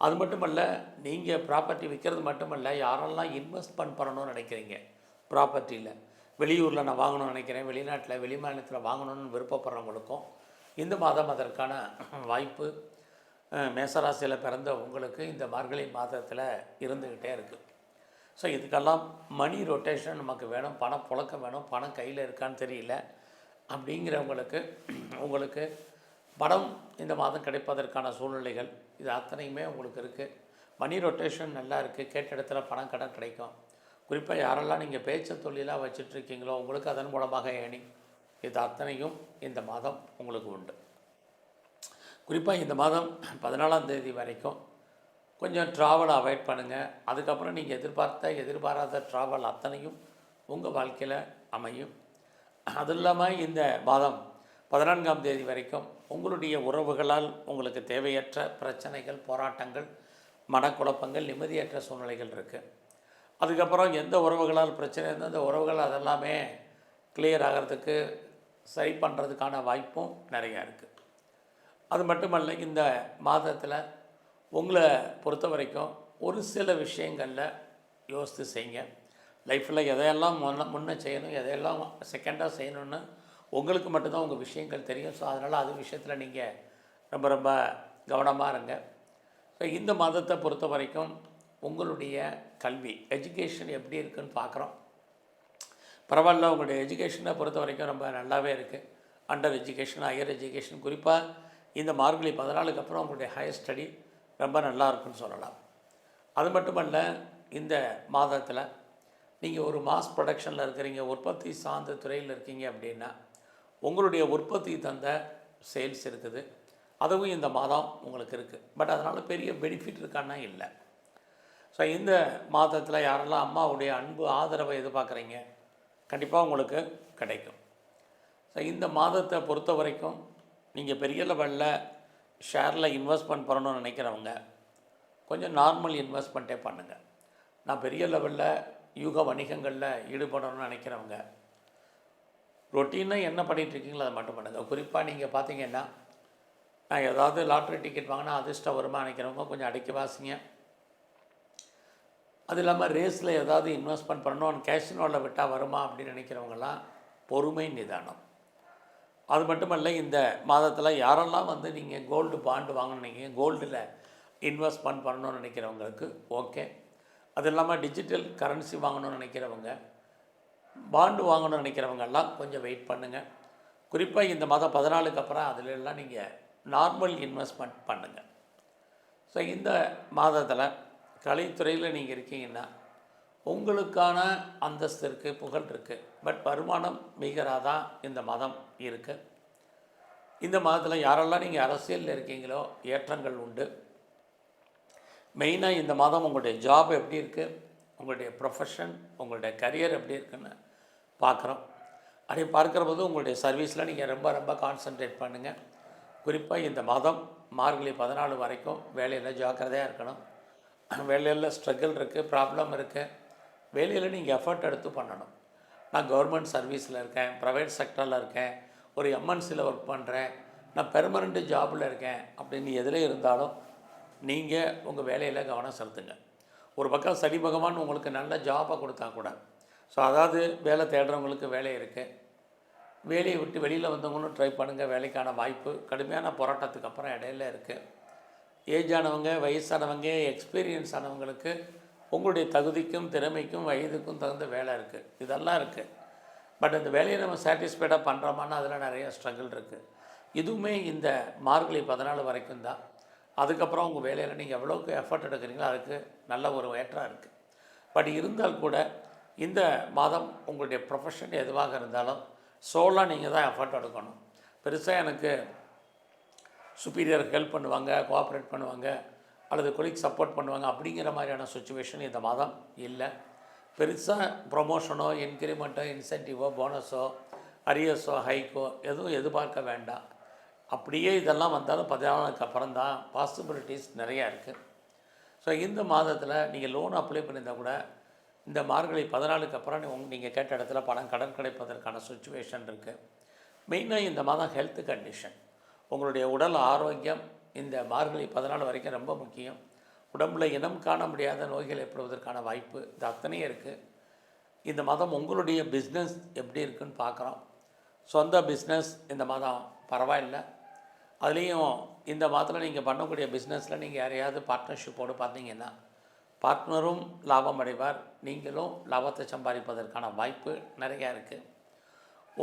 அது மட்டுமல்ல, நீங்கள் ப்ராப்பர்ட்டி விற்கிறது மட்டுமல்ல, யாரெல்லாம் இன்வெஸ்ட்மெண்ட் பண்ணணும்னு நினைக்கிறீங்க ப்ராப்பர்ட்டியில், வெளியூரில் நான் வாங்கணும்னு நினைக்கிறேன், வெளிநாட்டில் வெளிமாநிலத்தில் வாங்கணும்னு விருப்பப்படுறவங்களுக்கும் இந்த மாதம் அதற்கான வாய்ப்பு மேசராசியில் பிறந்த உங்களுக்கு இந்த மார்கழி மாதத்தில் இருந்துக்கிட்டே இருக்குது. ஸோ இதுக்கெல்லாம் மணி ரொட்டேஷன் நமக்கு வேணும், பணம் புழக்கம் வேணும், பணம் கையில் இருக்கான்னு தெரியல அப்படிங்கிறவங்களுக்கு பணம் இந்த மாதம் கிடைப்பதற்கான சூழ்நிலைகள் இது அத்தனையுமே உங்களுக்கு இருக்குது. மணி ரொட்டேஷன் நல்லா இருக்குது, கேட்ட இடத்துல பணம் கடன் கிடைக்கும். குறிப்பாக யாரெல்லாம் நீங்கள் பேச்சு தொழிலாக வச்சிட்ருக்கீங்களோ உங்களுக்கு அதன் மூலமாக ஏர்னிங் இது அத்தனையும் இந்த மாதம் உங்களுக்கு உண்டு. குறிப்பாக இந்த மாதம் 14ஆம் தேதி வரைக்கும் கொஞ்சம் ட்ராவலை அவாய்ட் பண்ணுங்கள். அதுக்கப்புறம் நீங்கள் எதிர்பாராத ட்ராவல் அத்தனையும் உங்கள் வாழ்க்கையில் அமையும். அது இல்லாமல் இந்த மாதம் 14ஆம் தேதி வரைக்கும் உங்களுடைய உறவுகளால் உங்களுக்கு தேவையற்ற பிரச்சனைகள், போராட்டங்கள், மனக்குழப்பங்கள், நிம்மதியற்ற சூழ்நிலைகள் இருக்குது. அதுக்கப்புறம் எந்த உறவுகளால் பிரச்சனை இருந்தால் அந்த உறவுகள் அதெல்லாமே கிளியர் ஆகிறதுக்கு, சரி பண்ணுறதுக்கான வாய்ப்பும் நிறையா இருக்குது. அது மட்டுமல்ல, இந்த மாதத்தில் உங்களை பொறுத்த வரைக்கும் ஒரு சில விஷயங்களில் யோசித்து செய்யுங்க. லைஃப்பில் எதையெல்லாம் முன்ன செய்யணும், எதையெல்லாம் செகண்டாக செய்யணும்னு உங்களுக்கு மட்டும்தான் உங்கள் விஷயங்கள் தெரியும். ஸோ அதனால் அது விஷயத்தில் நீங்கள் ரொம்ப ரொம்ப கவனமாக இருங்க. ஸோ இந்த மாதத்தை பொறுத்த வரைக்கும் உங்களுடைய கல்வி, எஜுகேஷன் எப்படி இருக்குதுன்னு பார்க்குறோம். பரவாயில்ல, உங்களுடைய எஜுகேஷனை பொறுத்த வரைக்கும் ரொம்ப நல்லாவே இருக்குது. அண்டர் எஜுகேஷன், ஹையர் எஜுகேஷன், குறிப்பாக இந்த மார்கழி 14க்கு அப்புறம் உங்களுடைய ஹையர் ஸ்டடி ரொம்ப நல்லா இருக்குன்னு சொல்லலாம். அது மட்டுமல்ல, இந்த மாதத்தில் நீங்கள் ஒரு மாஸ் ப்ரொடக்ஷனில் இருக்கிறீங்க, உற்பத்தி சார்ந்த துறையில் இருக்கீங்க அப்படின்னா உங்களுடைய உற்பத்தி தந்த சேல்ஸ் இருக்குது. அதுவும் இந்த மாதம் உங்களுக்கு இருக்குது. பட் அதனால் பெரிய பெனிஃபிட் இருக்கான்னா இல்லை. ஸோ இந்த மாதத்தில் யாரெல்லாம் அம்மாவுடைய அன்பு, ஆதரவை எதிர்பார்க்குறீங்க, கண்டிப்பாக உங்களுக்கு கிடைக்கும். ஸோ இந்த மாதத்தை பொறுத்த வரைக்கும் நீங்கள் பெரிய லெவலில் ஷேரில் இன்வெஸ்ட்மெண்ட் பண்ணணும்னு நினைக்கிறவங்க கொஞ்சம் நார்மல் இன்வெஸ்ட்மெண்ட்டே பண்ணுங்கள். நான் பெரிய லெவலில் யூக வணிகங்களில் ஈடுபடணும்னு நினைக்கிறவங்க ரொட்டீனாக என்ன பண்ணிகிட்ருக்கீங்களோ அதை மட்டும் பண்ணுங்கள். குறிப்பாக நீங்கள் பார்த்தீங்கன்னா, நான் ஏதாவது லாட்ரி டிக்கெட் வாங்கினா அதிர்ஷ்டம் வருமா நினைக்கிறவங்க கொஞ்சம் அடக்கி வாசிங்க. அது இல்லாமல் ரேஸில் ஏதாவது இன்வெஸ்ட்மெண்ட் பண்ணணும், கேஷினோவில் விட்டால் வருமா அப்படின்னு நினைக்கிறவங்களாம் பொறுமை, நிதானம். அது மட்டுமல்ல, இந்த மாதத்தில் யாரெல்லாம் நீங்கள் கோல்டு பாண்டு வாங்கணும்னு நினைக்கிறீங்க, கோல்டில் இன்வெஸ்ட்மெண்ட் பண்ணணும்னு நினைக்கிறவங்களுக்கு ஓகே. அது இல்லாமல் டிஜிட்டல் கரன்சி வாங்கணும்னு நினைக்கிறவங்க, பாண்டு வாங்கணும்னு நினைக்கிறவங்கெல்லாம் கொஞ்சம் வெயிட் பண்ணுங்கள். குறிப்பாக இந்த மாதம் 14க்கு அப்புறம் அதிலெல்லாம் நீங்கள் நார்மல் இன்வெஸ்ட்மெண்ட் பண்ணுங்கள். ஸோ இந்த மாதத்தில் கலைத்துறையில் நீங்கள் இருக்கீங்கன்னா உங்களுக்கான அந்தஸ்து இருக்குது, புகழ் இருக்குது. பட் வருமானம் மீகராக தான் இந்த மாதம் இருக்குது. இந்த மாதத்தில் யாரெல்லாம் நீங்கள் அரசியலில் இருக்கீங்களோ ஏற்றங்கள் உண்டு. மெயினாக இந்த மாதம் உங்களுடைய ஜாப் எப்படி இருக்குது, உங்களுடைய ப்ரொஃபஷன், உங்களுடைய கரியர் எப்படி இருக்குன்னு பார்க்குறோம். அப்படி பார்க்குற போது உங்களுடைய சர்வீஸில் நீங்கள் ரொம்ப ரொம்ப கான்சன்ட்ரேட் பண்ணுங்கள். குறிப்பாக இந்த மாதம் மார்கழி 14 வரைக்கும் வேலையில் ஜாக்கிரதையாக இருக்கணும். வேலையில் ஸ்ட்ரகிள் இருக்குது, ப்ராப்ளம் இருக்குது. வேலையில் நீங்கள் எஃபர்ட் எடுத்து பண்ணணும். நான் கவர்மெண்ட் சர்வீஸில் இருக்கேன், ப்ரைவேட் செக்டரில் இருக்கேன், ஒரு எம்என்சியில் ஒர்க் பண்ணுறேன், நான் பெர்மனண்ட்டு ஜாபில் இருக்கேன் அப்படின்னு எதில் இருந்தாலும் நீங்கள் உங்கள் வேலையில் கவனம் செலுத்துங்க. ஒரு பக்கம் சனி பகவான் உங்களுக்கு நல்ல ஜாபை கொடுத்தா கூட, ஸோ அதாவது வேலை தேடுறவங்களுக்கு வேலை இருக்குது, வேலையை விட்டு வெளியில் வந்தவங்களும் ட்ரை பண்ணுங்கள். வேலைக்கான வாய்ப்பு கடுமையான போராட்டத்துக்கு அப்புறம் இடையில இருக்குது. ஏஜ் ஆனவங்க, வயசானவங்க, எக்ஸ்பீரியன்ஸ் ஆனவங்களுக்கு உங்களுடைய தகுதிக்கும் திறமைக்கும் வயதுக்கும் தகுந்த வேலை இருக்குது, இதெல்லாம் இருக்குது. பட் அந்த வேலையை நம்ம சாட்டிஸ்ஃபைடாக பண்ணுறோமான்னா அதில் நிறைய ஸ்ட்ரகிள் இருக்குது. இதுவுமே இந்த மார்கழி 14 வரைக்கும் தான். அதுக்கப்புறம் உங்கள் வேலையில் நீங்கள் எவ்வளோக்கு எஃபர்ட் எடுக்கிறீங்களோ அதுக்கு நல்ல ஒரு ஏற்றம் இருக்குது. பட் இருந்தால் கூட இந்த மாதம் உங்களுடைய ப்ரொஃபஷன் எதுவாக இருந்தாலும் சோலாக நீங்கள் தான் எஃபர்ட் எடுக்கணும். பெருசாக எனக்கு சுப்பீரியர் ஹெல்ப் பண்ணுவாங்க, கோஆப்ரேட் பண்ணுவாங்க, அல்லது கொலீக் சப்போர்ட் பண்ணுவாங்க அப்படிங்கிற மாதிரியான சுச்சுவேஷன் இந்த மாதம் இல்லை. பெருசாக ப்ரொமோஷனோ, இன்க்ரிமெண்ட்டோ, இன்சென்டிவோ, போனஸோ, அரியர்ஸோ, ஹைக்கோ எதுவும் எதிர்பார்க்க வேண்டாம். அப்படியே இதெல்லாம் வந்தாலும் 14க்கு அப்புறம் தான் பாசிபிலிட்டிஸ் நிறையா இருக்குது. ஸோ இந்த மாதத்தில் நீங்கள் லோன் அப்ளை பண்ணியிருந்தால் கூட இந்த மார்கழி 14க்கு அப்புறம் நீங்கள் கேட்ட இடத்துல கடன் கிடைப்பதற்கான சுச்சுவேஷன் இருக்குது. மெயினாக இந்த மாதம் ஹெல்த் கண்டிஷன், உங்களுடைய உடல் ஆரோக்கியம் இந்த மார்கழி 14 வரைக்கும் ரொம்ப முக்கியம். உடம்பில் இனம் காண முடியாத நோய்கள் ஏற்படுவதற்கான வாய்ப்பு இது அத்தனையும் இருக்குது. இந்த மாதம் உங்களுடைய பிஸ்னஸ் எப்படி இருக்குன்னு பார்க்குறோம். சொந்த பிஸ்னஸ் இந்த மாதம் பரவாயில்லை. அதுலேயும் இந்த மாதத்தில் நீங்கள் பண்ணக்கூடிய பிஸ்னஸில் நீங்கள் யாரையாவது பார்ட்னர்ஷிப்போடு பார்த்தீங்கன்னா பார்ட்னரும் லாபம் அடைவார், நீங்களும் லாபத்தை சம்பாதிப்பதற்கான வாய்ப்பு நிறையா இருக்குது.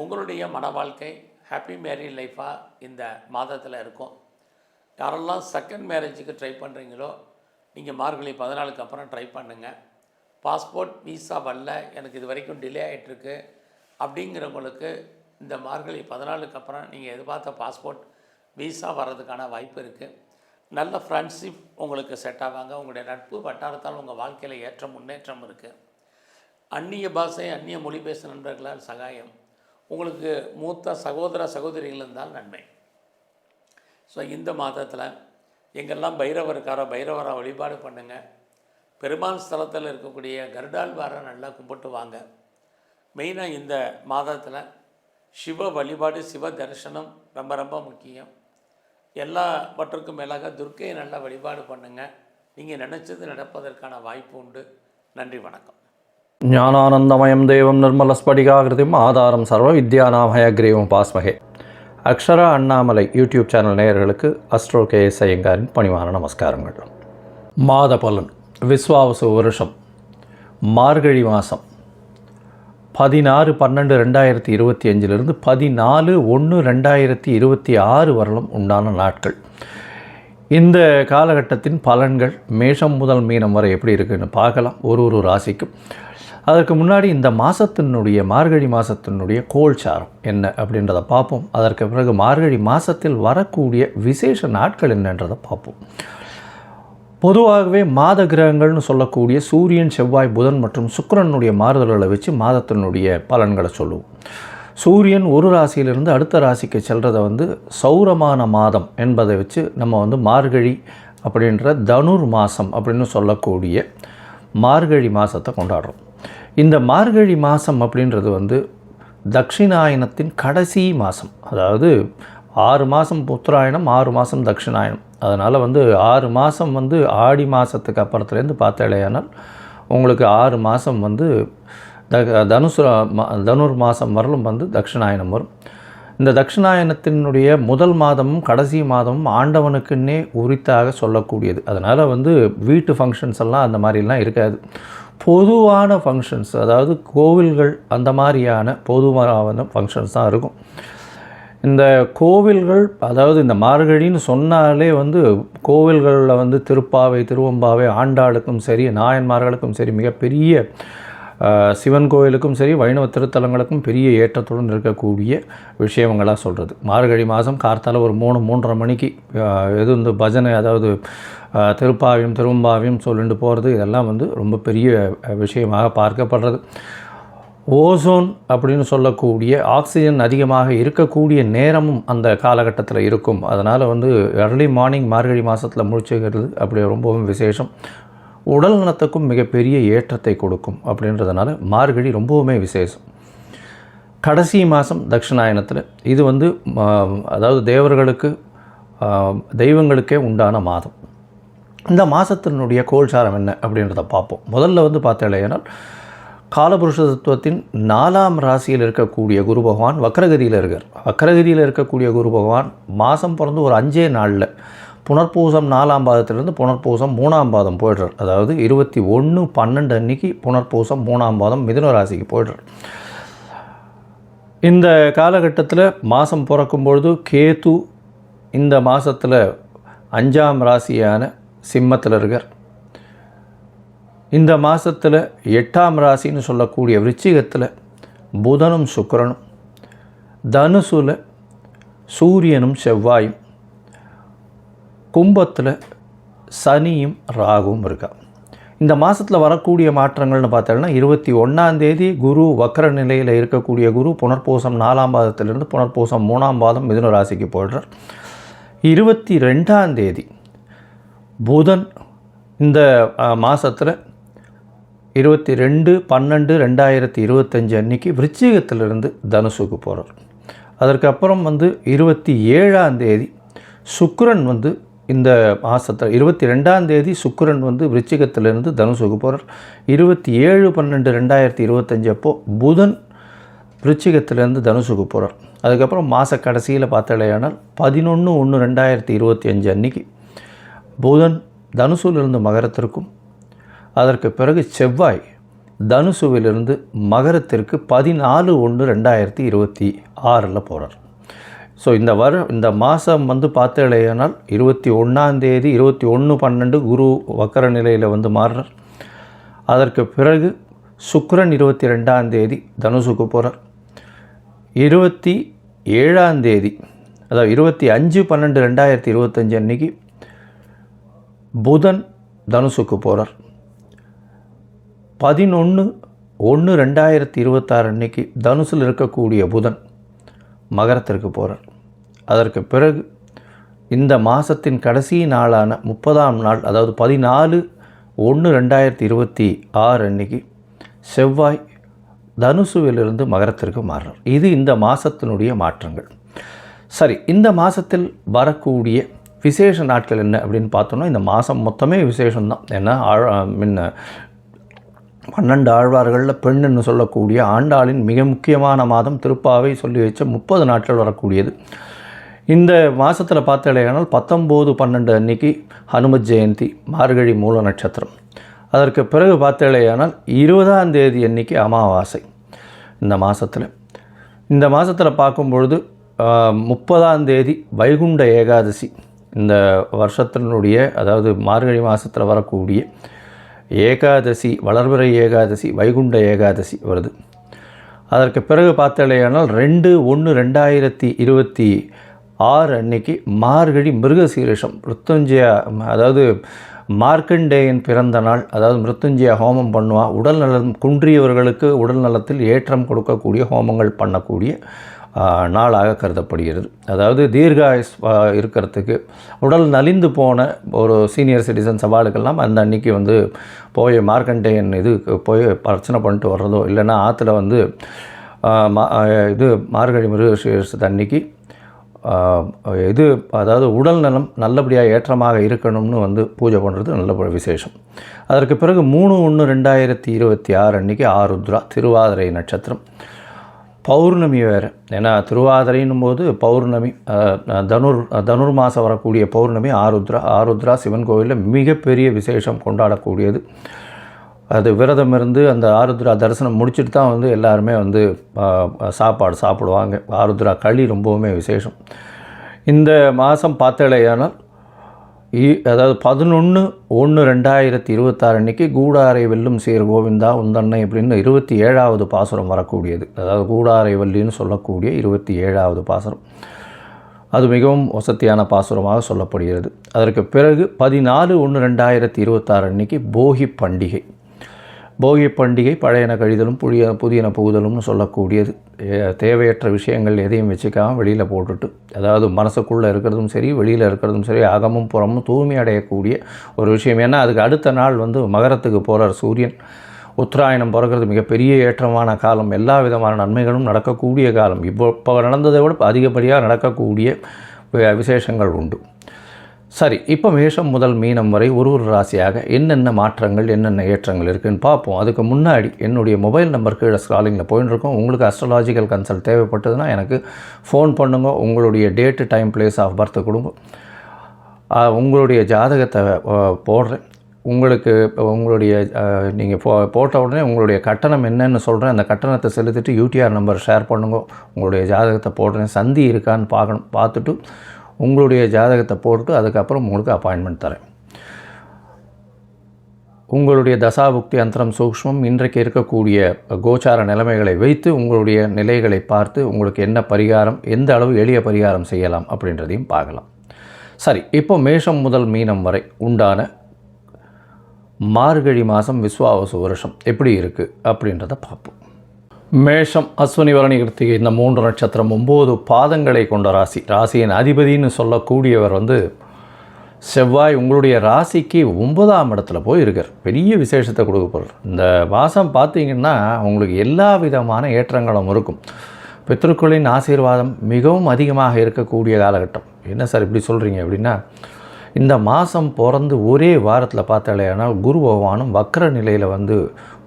உங்களுடைய மன வாழ்க்கை ஹாப்பி மேரிட் லைஃபாக இந்த மாதத்தில் இருக்கும். யாரெல்லாம் செகண்ட் மேரேஜுக்கு ட்ரை பண்ணுறீங்களோ நீங்கள் மார்கழி 14க்கு அப்புறம் ட்ரை பண்ணுங்கள். பாஸ்போர்ட் விசா வரல, எனக்கு இது வரைக்கும் டிலே ஆகிட்டுருக்கு அப்படிங்கிறவங்களுக்கு இந்த மார்கழி 14க்கு அப்புறம் நீங்கள் எதிர்பார்த்த பாஸ்போர்ட் விசா வர்றதுக்கான வாய்ப்பு இருக்குது. நல்ல ஃப்ரெண்ட்ஷிப் உங்களுக்கு செட் ஆவாங்க. உங்களுடைய நட்பு வட்டாரத்தால் உங்கள் வாழ்க்கையில் ஏற்றம் முன்னேற்றம் இருக்குது. அந்நிய பாஷை அந்நிய மொழி பேசும் நண்பர்களால் சகாயம். உங்களுக்கு மூத்த சகோதர சகோதரிகள் இருந்தால் நன்மை. ஸோ இந்த மாதத்தில் எங்கெல்லாம் பைரவர் இருக்காரோ பைரவரை வழிபாடு பண்ணுங்கள். பெருமாள் ஸ்தலத்தில் இருக்கக்கூடிய கருடாழ்வாரை நல்லா கும்பிட்டு வாங்க. மெயினாக இந்த மாதத்தில் சிவ வழிபாடு சிவ தரிசனம் ரொம்ப ரொம்ப முக்கியம். எல்லாவற்றுக்கும் மேலாக துர்க்கையை நல்லா வழிபாடு பண்ணுங்கள். நீங்கள் நினச்சது நடப்பதற்கான வாய்ப்பு உண்டு. நன்றி, வணக்கம். ஞானானந்தமயம் தேவம் நிர்மலஸ்படிகாகிருதிம் ஆதாரம் சர்வ வித்யாநாமயக்ரீவம் பாஸ்மகே. அக்ஷரா அண்ணாமலை யூடியூப் சேனல் நேயர்களுக்கு அஸ்ட்ரோ கேஎஸ் ஐயங்காரின் பணிவான நமஸ்காரங்கள். மாத பலன் விஸ்வாவசு வருஷம் மார்கழி மாதம் 16/12/2025 14/1/2026 வரலும் உண்டான நாட்கள். இந்த காலகட்டத்தின் பலன்கள் மேஷம் முதல் மீனம் வரை எப்படி இருக்குன்னு பார்க்கலாம், ஒரு ராசிக்கும். அதற்கு முன்னாடி இந்த மாதத்தினுடைய மார்கழி மாதத்தினுடைய கோல்சாரம் என்ன அப்படின்றத பார்ப்போம். அதற்கு பிறகு மார்கழி மாதத்தில் வரக்கூடிய விசேஷ நாட்கள் என்னன்றதை பார்ப்போம். பொதுவாகவே மாத கிரகங்கள்னு சொல்லக்கூடிய சூரியன், செவ்வாய், புதன் மற்றும் சுக்கிரனுடைய மாறுதல்களை வச்சு மாதத்தினுடைய பலன்களை சொல்லுவோம். சூரியன் ஒரு ராசியிலிருந்து அடுத்த ராசிக்கு செல்கிறத சௌரமான மாதம் என்பதை வச்சு நம்ம மார்கழி அப்படின்ற தனுர் மாதம் அப்படின்னு சொல்லக்கூடிய மார்கழி மாதத்தை கொண்டாடுறோம். இந்த மார்கழி மாதம் அப்படின்றது தட்சிணாயனத்தின் கடைசி மாதம். அதாவது 6 மாதம் உத்தராயணம், 6 மாதம் தட்சிணாயனம். அதனால் 6 மாதம் ஆடி மாதத்துக்கு அப்புறத்துலேருந்து பார்த்தாலேயானால் உங்களுக்கு 6 மாதம் தனுர் மாதம் வரலும் தட்சிணாயனம் வரும். இந்த தட்சிணாயனத்தினுடைய முதல் மாதமும் கடைசி மாதமும் ஆண்டவனுக்குன்னே உரித்தாக சொல்லக்கூடியது. அதனால் வீட்டு ஃபங்க்ஷன்ஸ் எல்லாம் அந்த மாதிரிலாம் இருக்காது. பொதுவான ஃபங்க்ஷன்ஸ், அதாவது கோவில்கள் அந்த மாதிரியான பொதுவான ஃபங்க்ஷன்ஸ் தான் இருக்கும். இந்த கோவில்கள், அதாவது இந்த மார்கழின்னு சொன்னாலே கோவில்களில் திருப்பாவை, திருவம்பாவை, ஆண்டாளுக்கும் சரி நாயன்மார்களுக்கும் சரி மிகப்பெரிய சிவன் கோவிலுக்கும் சரி வைணவ திருத்தலங்களுக்கும் பெரிய ஏற்றத்துடன் இருக்கக்கூடிய விஷயங்களாக சொல்கிறது. மார்கழி மாதம் கார்த்தால ஒரு 3-3:30 மணிக்கு பஜனை, அதாவது திருப்பாவையும் திருவம்பாவையும் சொல்லிட்டு போகிறது, இதெல்லாம் ரொம்ப பெரிய விஷயமாக பார்க்கப்படுறது. ஓசோன் அப்படின்னு சொல்லக்கூடிய ஆக்சிஜன் அதிகமாக இருக்கக்கூடிய நேரமும் அந்த காலகட்டத்தில் இருக்கும். அதனால் எர்லி மார்னிங் மார்கழி மாதத்தில் முழிச்சுக்கிறது அப்படி ரொம்பவும் விசேஷம். உடல் நலத்துக்கும் மிகப்பெரிய ஏற்றத்தை கொடுக்கும். அப்படின்றதுனால மார்கழி ரொம்பவுமே விசேஷம். கடைசி மாதம் தட்சிணாயனத்தில் இது அதாவது தேவர்களுக்கு தெய்வங்களுக்கே உண்டான மாதம். இந்த மாதத்தினுடைய கோல்சாரம் என்ன அப்படின்றத பார்ப்போம். முதல்ல பார்த்தாலேனால் காலபுருஷ தத்துவத்தின் 4ஆம் ராசியில் இருக்கக்கூடிய குரு பகவான் வக்ரகதியில் இருக்கார். வக்ரகதியில் இருக்கக்கூடிய குரு பகவான் மாதம் பிறந்து ஒரு 5 நாளில் புனர்பூசம் 4ஆம் பாதத்திலிருந்து புனர்பூசம் 3ஆம் பாதம் போய்டுறார். அதாவது 21/12 அன்னைக்கு புனர்பூசம் 3ஆம் பாதம் மிதுன ராசிக்கு போய்டுறார். இந்த காலகட்டத்தில் மாதம் பிறக்கும்பொழுது கேது இந்த மாதத்தில் 5ஆம் ராசியான சிம்மத்தில் இருக்கார். இந்த மாதத்தில் 8ஆம் ராசின்னு சொல்லக்கூடிய விருச்சிகத்தில் புதனும் சுக்கிரனும், தனுசுல சூரியனும் செவ்வாயும், கும்பத்தில் சனியும் ராகுவும் இருக்கா. இந்த மாதத்தில் வரக்கூடிய மாற்றங்கள்னு பார்த்தோம்னா 21ஆம் தேதி குரு வக்ர நிலையில் இருக்கக்கூடிய குரு புனர்பூசம் 4ஆம் பாதத்திலிருந்து புனர்பூசம் 3ஆம் பாதம் மிதுன ராசிக்கு போய்டுறார். 22ஆம் தேதி புதன் இந்த மாதத்தில் 22/12/2025 அன்னைக்கு விருச்சிகத்திலிருந்து தனுசுக்கு போகிறார். அதற்கப்புறம் 27ஆம் தேதி சுக்கிரன் இந்த மாதத்தில் 22ஆம் தேதி சுக்கிரன் விருச்சிகத்திலிருந்து தனுசுக்கு போகிறார். 27/12/2025 அப்போது புதன் விருச்சிகத்திலிருந்து தனுசுக்கு போகிறார். அதுக்கப்புறம் மாத கடைசியில் பார்த்தாலேயானால் 11/1/2025 அன்னைக்கு புதன் தனுசுவிலிருந்து மகரத்திற்கும், அதற்கு பிறகு செவ்வாய் தனுசுவிலிருந்து மகரத்திற்கு 14/1/2026 போகிறார். ஸோ இந்த மாதம் பார்த்தாலேயானால் 21ஆம் தேதி 21/12 குரு வக்கர நிலையில் மாறுறார். அதற்கு பிறகு சுக்கிரன் 22ஆம் தேதி தனுசுக்கு போகிறார். 27ஆம் தேதி, அதாவது 25/12/2025 அன்னைக்கு புதன் தனுசுக்கு போகிறார். 11/1/2026 அன்னைக்கு தனுசில் இருக்கக்கூடிய புதன் மகரத்திற்கு போகிறார். அதற்கு பிறகு இந்த மாதத்தின் கடைசி நாளான 30ஆம் நாள், அதாவது 14/1/2026 அன்னைக்கு செவ்வாய் தனுசுவிலிருந்து மகரத்திற்கு மாறுறார். இது இந்த மாதத்தினுடைய மாற்றங்கள். சரி, இந்த மாதத்தில் வரக்கூடிய விசேஷ நாட்கள் என்ன அப்படின்னு பார்த்தோன்னா, இந்த மாதம் மொத்தமே விசேஷம்தான். ஏன்னா 12 ஆழ்வார்களில் பெண்ணுன்னு சொல்லக்கூடிய ஆண்டாளின் மிக முக்கியமான மாதம் திருப்பாவை சொல்லி வச்ச 30 நாட்கள் வரக்கூடியது. இந்த மாதத்தில் பார்த்தாலேயானால் 19/12 அன்னைக்கு ஹனுமத் ஜெயந்தி, மார்கழி மூல நட்சத்திரம். அதற்கு பிறகு பார்த்தாலேயானால் 20ஆம் தேதி அன்னைக்கு அமாவாசை. இந்த மாதத்தில் பார்க்கும்பொழுது 30ஆம் தேதி வைகுண்ட ஏகாதசி. இந்த வருஷத்தினுடைய, அதாவது மார்கழி மாதத்தில் வரக்கூடிய ஏகாதசி, வளர்பிறை ஏகாதசி, வைகுண்ட ஏகாதசி வருது. அதற்கு பிறகு பார்த்தாலேயானால் 2/1/2026 அன்னைக்கு மார்கழி மிருகசீரிஷம், மிருத்யுஞ்சயா, அதாவது மார்க்கண்டேயன் பிறந்த நாள். அதாவது மிருத்யுஞ்சய ஹோமம் பண்ணுவான். உடல் நலம் குன்றியவர்களுக்கு உடல் நலத்தில் ஏற்றம் கொடுக்கக்கூடிய ஹோமங்கள் பண்ணக்கூடிய நாளாக கருதப்படுகிறது. அதாவது தீர்காயுஸ் இருக்கிறதுக்கு, உடல் நலிந்து போன ஒரு சீனியர் சிட்டிசன்ஸ் அவளுக்கெல்லாம் அந்த அன்னைக்கு வந்து போய் மார்க்கண்டேயன் இது போய் பிரச்சனை பண்ணிட்டு வர்றதோ, இல்லைன்னா ஆற்றுல வந்து இது மார்கழி மிருகசீரிஷத்து அன்னைக்கு இது, அதாவது உடல் நலம் நல்லபடியாக ஏற்றமாக இருக்கணும்னு வந்து பூஜை பண்ணுறது நல்ல விசேஷம். அதற்கு பிறகு 3/1/2026 அன்றைக்கி ஆருத்ரா, திருவாதிரை நட்சத்திரம், பௌர்ணமி வேறு. ஏன்னா திருவாதிரைன்னும் போது பௌர்ணமி, தனுர் மாதம் வரக்கூடிய பௌர்ணமி ஆருத்ரா சிவன் கோவிலில் மிகப்பெரிய விசேஷம் கொண்டாடக்கூடியது. அது விரதம் இருந்து அந்த ஆருத்ரா தரிசனம் முடிச்சுட்டு தான் வந்து எல்லாருமே வந்து சாப்பாடு சாப்பிடுவாங்க. ஆருத்ரா களி ரொம்பவுமே விசேஷம். இந்த மாதம் பார்த்தாலேயானால் அதாவது 11/1/2026 அன்றைக்கி கூடாரை வெல்லும் சீர் கோவிந்தா உந்தன்னை அப்படின்னு 27வது பாசுரம் வரக்கூடியது. அதாவது கூடாரை வல்லின்னு சொல்லக்கூடிய 27வது பாசுரம். அது மிகவும் வசத்தியான பாசுரமாக சொல்லப்படுகிறது. அதற்கு பிறகு 14/1/2026 அன்றைக்கி போகி பண்டிகை. போகி பண்டிகை பழையன கழிதலும் புதியன புகுதலும்னு சொல்லக்கூடியது. தேவையற்ற விஷயங்கள் எதையும் வச்சுக்காமல் வெளியில் போட்டுட்டு, அதாவது மனசுக்குள்ளே இருக்கிறதும் சரி வெளியில் இருக்கிறதும் சரி அகமும் புறமும் தூய்மை அடையக்கூடிய ஒரு விஷயம். ஏன்னா அதுக்கு அடுத்த நாள் வந்து மகரத்துக்கு போகிறார் சூரியன். உத்தராயணம் பிறக்கிறது மிகப்பெரிய ஏற்றமான காலம். எல்லா விதமான நன்மைகளும் நடக்கக்கூடிய காலம். இப்போ நடந்ததை விட அதிகப்படியாக நடக்கக்கூடிய விசேஷங்கள் உண்டு. சரி, இப்போ மேஷம் முதல் மீனம் வரை ஒரு ராசியாக என்னென்ன மாற்றங்கள் என்னென்ன ஏற்றங்கள் இருக்குதுன்னு பார்ப்போம். அதுக்கு முன்னாடி என்னுடைய மொபைல் நம்பர் கீழே ஸ்க்ராலிங்கில் போயின்னு இருக்கோம். உங்களுக்கு அஸ்ட்ராலாஜிக்கல் கன்சல்ட் தேவைப்பட்டதுன்னா எனக்கு ஃபோன் பண்ணுங்க. உங்களுடைய date, time, place of birth கொடுங்க. உங்களுடைய ஜாதகத்தை போடுறேன். உங்களுக்கு உங்களுடைய நீங்கள் போட்ட உடனே உங்களுடைய கட்டணம் என்னன்னு சொல்கிறேன். அந்த கட்டணத்தை செலுத்திட்டு யூடிஆர் நம்பர் ஷேர் பண்ணுங்க. உங்களுடைய ஜாதகத்தை போடுறேன். சந்தி இருக்கான்னு பார்க்கணும். பார்த்துட்டு உங்களுடைய ஜாதகத்தை போட்டு அதுக்கப்புறம் உங்களுக்கு அப்பாயின்மெண்ட் தரேன். உங்களுடைய தசாபுக்தி அந்தரம் சூக்ஷ்மம் இன்றைக்கு இருக்கக்கூடிய கோச்சார நிலைமைகளை வைத்து உங்களுடைய நிலைகளை பார்த்து உங்களுக்கு என்ன பரிகாரம், எந்த அளவு எளிய பரிகாரம் செய்யலாம் அப்படின்றதையும் பார்க்கலாம். சரி, இப்போ மேஷம் முதல் மீனம் வரை உண்டான மார்கழி மாதம் விஸ்வாவசு வருஷம் எப்படி இருக்குது அப்படின்றத பார்ப்போம். மேஷம், அஸ்வினி, பரணி, கிருத்திகை இந்த 3 நட்சத்திரம் 9 பாதங்களை கொண்ட ராசி. ராசியின் அதிபதினு சொல்லக்கூடியவர் வந்து செவ்வாய் உங்களுடைய ராசிக்கு 9ஆம் இடத்துல போய் இருக்கார். பெரிய விசேஷத்தை கொடுக்க போகிறார். இந்த மாதம் பார்த்திங்கன்னா உங்களுக்கு எல்லா விதமான ஏற்றங்களும் இருக்கும். பித்ருக்களின் ஆசீர்வாதம் மிகவும் அதிகமாக இருக்கக்கூடிய காலகட்டம். என்ன சார் இப்படி சொல்கிறீங்க அப்படின்னா, இந்த மாதம் பிறந்து ஒரே வாரத்தில் பார்த்தாலேயானால் குரு பகவானும் வக்ர நிலையில் வந்து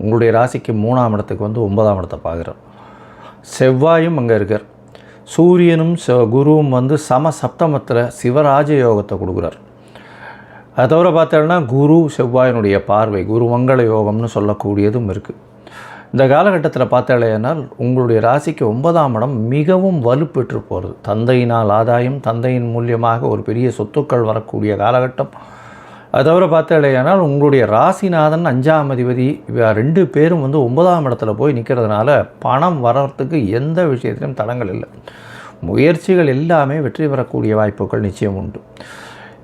உங்களுடைய ராசிக்கு 3ஆம் இடத்துக்கு வந்து 9ஆம் இடத்தை பார்க்குறார். செவ்வாயும் அங்கே இருக்கார். சூரியனும் குருவும் வந்து சப்தமத்தில் சிவராஜ யோகத்தை கொடுக்குறார். அதை தவிர பார்த்தோன்னா குரு செவ்வாயினுடைய பார்வை குரு மங்கள யோகம்னு சொல்லக்கூடியதும் இருக்குது. இந்த காலகட்டத்தில் பார்த்தாலேனால் உங்களுடைய ராசிக்கு 9ஆம் இடம் மிகவும் வலுப்பெற்று போகிறது. தந்தையினால் ஆதாயம், தந்தையின் மூலியமாக ஒரு பெரிய சொத்துக்கள் வரக்கூடிய காலகட்டம். அது தவிர பார்த்தாலேனால் உங்களுடைய ராசிநாதன் 5ஆம் அதிபதி 2 பேரும் வந்து 9ஆம் இடத்துல போய் நிற்கிறதுனால பணம் வர்றதுக்கு எந்த விஷயத்திலும் தடங்கள் இல்லை. முயற்சிகள் எல்லாமே வெற்றி பெறக்கூடிய வாய்ப்புகள் நிச்சயம் உண்டு.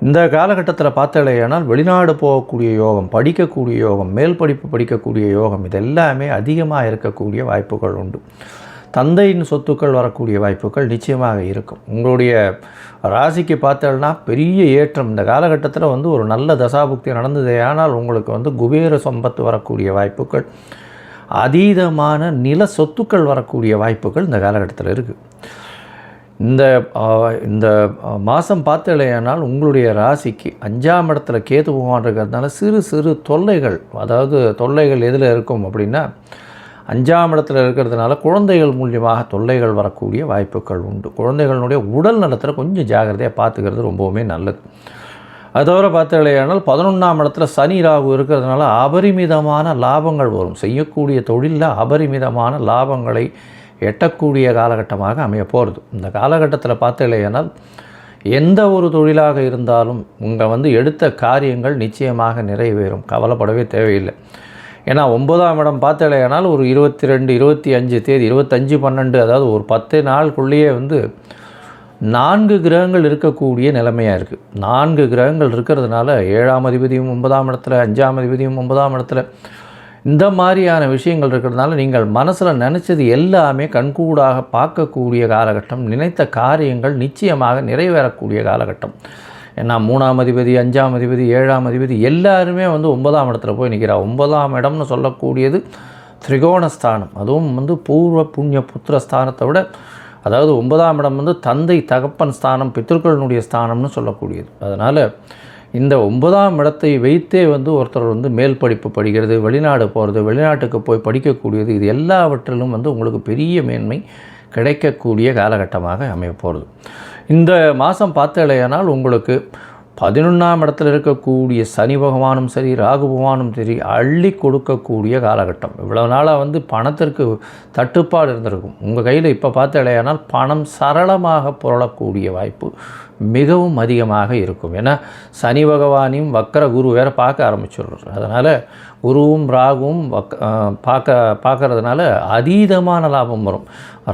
இந்த காலகட்டத்தில் பார்த்தாலேயானால் வெளிநாடு போகக்கூடிய யோகம், படிக்கக்கூடிய யோகம், மேல் படிப்பு படிக்கக்கூடிய யோகம், இது எல்லாமே அதிகமாக இருக்கக்கூடிய வாய்ப்புகள் உண்டு. தந்தையின் சொத்துக்கள் வரக்கூடிய வாய்ப்புகள் நிச்சயமாக இருக்கும். உங்களுடைய ராசிக்கு பார்த்தோம்னா பெரிய ஏற்றம் இந்த காலகட்டத்தில் வந்து ஒரு நல்ல தசாபுக்தி நடந்ததே ஆனால் உங்களுக்கு வந்து குபேர சம்பத்து வரக்கூடிய வாய்ப்புகள், அதீதமான நில சொத்துக்கள் வரக்கூடிய வாய்ப்புகள் இந்த காலகட்டத்தில் இருக்குது. இந்த மாதம் பார்த்தலையானால் உங்களுடைய ராசிக்கு 5ஆம் இடத்துல கேது பகவான் இருக்கிறதுனால சிறு சிறு தொல்லைகள், அதாவது தொல்லைகள் எதில் இருக்கும் அப்படின்னா 5ஆம் இடத்துல இருக்கிறதுனால குழந்தைகள் மூலியமாக தொல்லைகள் வரக்கூடிய வாய்ப்புகள் உண்டு. குழந்தைகளுடைய உடல் நலத்தில் கொஞ்சம் ஜாகிரதையாக பார்த்துக்கிறது ரொம்பவுமே நல்லது. அது தவிர பார்த்தலையானால் 11ஆம் இடத்துல சனி ராகு இருக்கிறதுனால அபரிமிதமான லாபங்கள் வரும். செய்யக்கூடிய தொழிலில் அபரிமிதமான லாபங்களை எட்டக்கூடிய காலகட்டமாக அமைய போகிறது. இந்த காலகட்டத்தில் பார்த்தலையானால் எந்த ஒரு தொழிலாக இருந்தாலும் உங்கள் வந்து எடுத்த காரியங்கள் நிச்சயமாக நிறைவேறும், கவலைப்படவே தேவையில்லை. ஏன்னா 9ஆம் இடம் பார்த்தலையானால் ஒரு 22, 25 தேதி 25/12, அதாவது ஒரு 10 நாளுக்குள்ளேயே வந்து 4 கிரகங்கள் இருக்கக்கூடிய நிலைமையாக இருக்குது. 4 கிரகங்கள் இருக்கிறதுனால 7ஆம் அதிபதியும் 9ஆம் இடத்துல, 5ஆம் அதிபதியும் 9ஆம் இடத்துல, இந்த மாதிரியான விஷயங்கள் இருக்கிறதுனால நீங்கள் மனசில் நினச்சது எல்லாமே கண்கூடாக பார்க்கக்கூடிய காலகட்டம். நினைத்த காரியங்கள் நிச்சயமாக நிறைவேறக்கூடிய காலகட்டம். ஏன்னா 3ஆம் அதிபதி, 5ஆம் அதிபதி, 7ஆம் அதிபதி எல்லாருமே வந்து 9ஆம் இடத்துல போய் நிற்கிறார். 9ஆம் இடம்னு சொல்லக்கூடியது திரிகோணஸ்தானம், அதுவும் வந்து பூர்வ புண்ணிய புத்திர ஸ்தானத்தை விட, அதாவது 9ஆம் இடம் வந்து தந்தை தகப்பன் ஸ்தானம், பித்ருக்களினுடைய ஸ்தானம்னு சொல்லக்கூடியது. அதனால் இந்த 9ஆம் இடத்தை வைத்தே வந்து ஒருத்தர் வந்து மேல் படிப்பு படிக்கிறது, வெளிநாடு போகிறது, வெளிநாட்டுக்கு போய் படிக்கக்கூடியது, இது எல்லாவற்றிலும் வந்து உங்களுக்கு பெரிய மேன்மை கிடைக்கக்கூடிய காலகட்டமாக அமைய போகிறது. இந்த மாதம் பார்த்தலையானால் உங்களுக்கு 11ஆம் இடத்துல இருக்கக்கூடிய சனி பகவானும் சரி, ராகு பகவானும் சரி அள்ளி கொடுக்கக்கூடிய காலகட்டம். இவ்வளோ நாளாக வந்து பணத்திற்கு தட்டுப்பாடு இருந்திருக்கும். உங்கள் கையில் இப்போ பார்த்தலையானால் பணம் சரளமாக புரளக்கூடிய வாய்ப்பு மிகவும் அதிகமாக இருக்கும். ஏன்னா சனி பகவானையும் வக்கர குரு வேறு பார்க்க ஆரம்பிச்சிடுறார். அதனால் குருவும் ராகுவும் பார்க்கறதுனால அதீதமான லாபம் வரும்.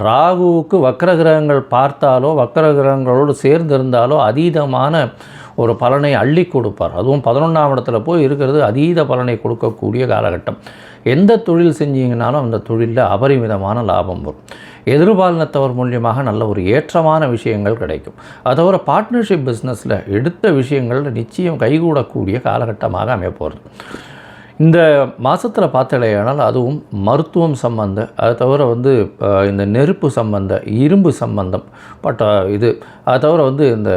ராகுவுக்கு வக்கர கிரகங்கள் பார்த்தாலோ வக்கர கிரகங்களோடு சேர்ந்திருந்தாலோ அதீதமான ஒரு பலனை அள்ளி கொடுப்பார். அதுவும் 11ஆம் இடத்துல போய் இருக்கிறது அதீத பலனை கொடுக்கக்கூடிய காலகட்டம். எந்த தொழில் செஞ்சீங்கனாலும் அந்த தொழிலில் அபரிமிதமான லாபம் வரும். எதிர்பாலினத்தவர் மூலியமாக நல்ல ஒரு ஏற்றமான விஷயங்கள் கிடைக்கும். அதோட பார்ட்னர்ஷிப் பிஸ்னஸில் எடுத்த விஷயங்கள் நிச்சயம் கைகூடக்கூடிய காலகட்டமாக அமைய போகிறது. இந்த மாதத்தில் பார்த்தலையானால் அதுவும் மருத்துவம் சம்பந்த, அதை தவிர வந்து இந்த நெருப்பு சம்பந்த, இரும்பு சம்பந்தம் இது, அதை தவிர வந்து இந்த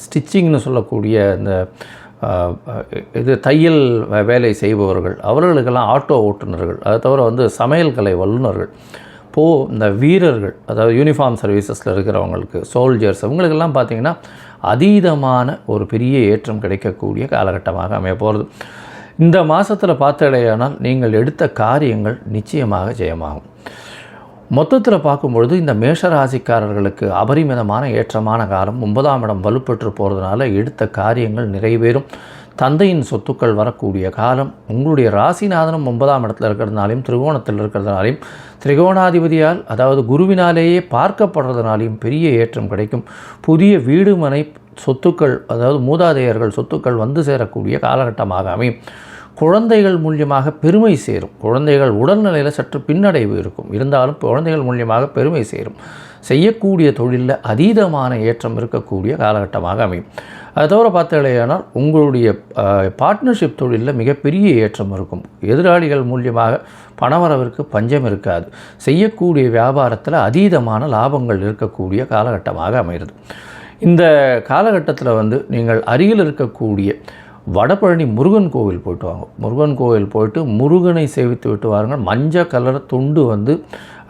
ஸ்டிச்சிங்னு சொல்லக்கூடிய இந்த இது தையல் வேலை செய்பவர்கள், அவர்களுக்கெல்லாம் ஆட்டோ ஓட்டுநர்கள், அதை தவிர வந்து சமையல் கலை வல்லுநர்கள், இந்த வீரர்கள், அதாவது யூனிஃபார்ம் சர்வீசஸில் இருக்கிறவங்களுக்கு, சோல்ஜர்ஸ், அவங்களுக்கெல்லாம் பார்த்திங்கன்னா அதீதமான ஒரு பெரிய ஏற்றம் கிடைக்கக்கூடிய காலகட்டமாக அமைய போகிறது. இந்த மாதத்தில் பார்த்தடையானால் நீங்கள் எடுத்த காரியங்கள் நிச்சயமாக ஜெயமாகும். மொத்தத்தில் பார்க்கும்பொழுது இந்த மேஷராசிக்காரர்களுக்கு அபரிமிதமான ஏற்றமான காலம். 9ஆம் இடம் வலுப்பெற்று போகிறதுனால எடுத்த காரியங்கள் நிறைவேறும். தந்தையின் சொத்துக்கள் வரக்கூடிய காலம். உங்களுடைய ராசிநாதனும் 9ஆம் இடத்துல இருக்கிறதுனாலையும் திரிகோணத்தில் இருக்கிறதுனாலையும் திரிகோணாதிபதியால், அதாவது குருவினாலேயே பார்க்கப்படுறதுனாலையும் பெரிய ஏற்றம் கிடைக்கும். புதிய வீடு மனை சொத்துக்கள், அதாவது மூதாதையர்கள் சொத்துக்கள் வந்து சேரக்கூடிய காலகட்டமாக அமையும். குழந்தைகள் மூலியமாக பெருமை சேரும். குழந்தைகள் உடல்நிலையில் சற்று பின்னடைவு இருக்கும், இருந்தாலும் குழந்தைகள் மூலியமாக பெருமை சேரும். செய்யக்கூடிய தொழிலில் அதீதமான ஏற்றம் இருக்கக்கூடிய காலகட்டமாக அமையும். அது தவிர பார்த்தீங்கன்னா உங்களுடைய பார்ட்னர்ஷிப் தொழிலில் மிகப்பெரிய ஏற்றம் இருக்கும். எதிராளிகள் மூலியமாக பணவரவிற்கு பஞ்சம் இருக்காது. செய்யக்கூடிய வியாபாரத்தில் அதீதமான லாபங்கள் இருக்கக்கூடிய காலகட்டமாக அமைகிறது. இந்த காலகட்டத்தில் வந்து நீங்கள் அருகில் இருக்கக்கூடிய வடபழனி முருகன் கோவில் போயிட்டு வாங்க. முருகன் கோவில் போயிட்டு முருகனை சேவித்து விட்டு வாருங்கள். மஞ்சள் கலர் துண்டு வந்து